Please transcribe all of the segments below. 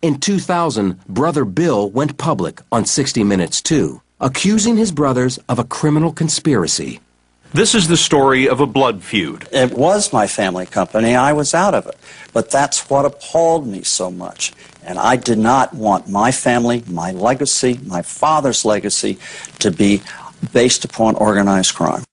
In 2000, brother Bill went public on 60 Minutes too, accusing his brothers of a criminal conspiracy. This is the story of a blood feud. It was my family company. I was out of it. But that's what appalled me so much. And I did not want my family, my legacy, my father's legacy, to be based upon organized crime.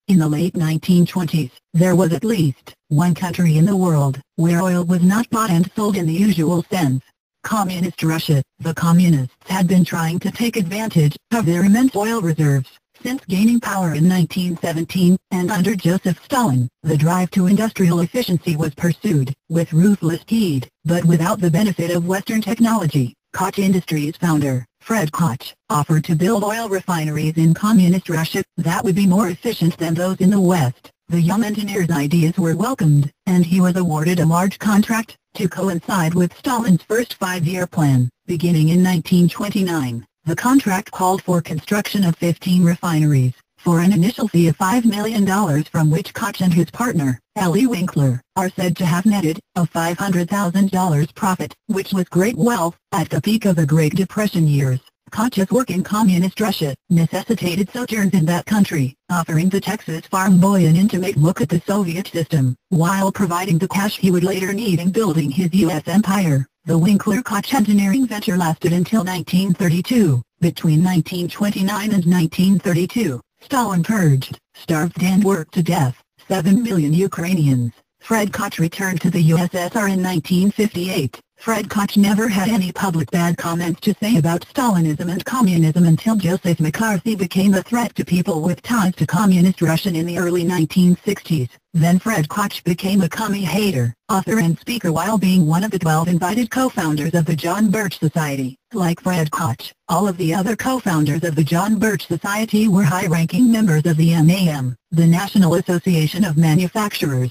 In the late 1920s, there was at least one country in the world where oil was not bought and sold in the usual sense. Communist Russia. The communists had been trying to take advantage of their immense oil reserves since gaining power in 1917, and under Joseph Stalin, the drive to industrial efficiency was pursued with ruthless speed, but without the benefit of Western technology. Koch Industries founder, Fred Koch, offered to build oil refineries in communist Russia that would be more efficient than those in the West. The young engineer's ideas were welcomed, and he was awarded a large contract to coincide with Stalin's first five-year plan, beginning in 1929. The contract called for construction of 15 refineries, for an initial fee of $5 million, from which Koch and his partner, L.E. Winkler, are said to have netted a $500,000 profit, which was great wealth at the peak of the Great Depression years. Koch's work in communist Russia necessitated sojourns in that country, offering the Texas farm boy an intimate look at the Soviet system, while providing the cash he would later need in building his U.S. empire. The Winkler-Koch Engineering venture lasted until 1932. Between 1929 and 1932, Stalin purged, starved and worked to death 7 million Ukrainians. Fred Koch returned to the U.S.S.R. in 1958. Fred Koch never had any public bad comments to say about Stalinism and communism until Joseph McCarthy became a threat to people with ties to communist Russia in the early 1960s. Then Fred Koch became a commie-hater, author and speaker while being one of the 12 invited co-founders of the John Birch Society. Like Fred Koch, all of the other co-founders of the John Birch Society were high-ranking members of the N.A.M, the National Association of Manufacturers.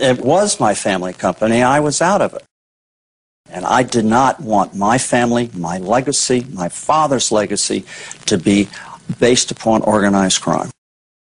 It was my family company. I was out of it. And I did not want my family, my legacy, my father's legacy, to be based upon organized crime.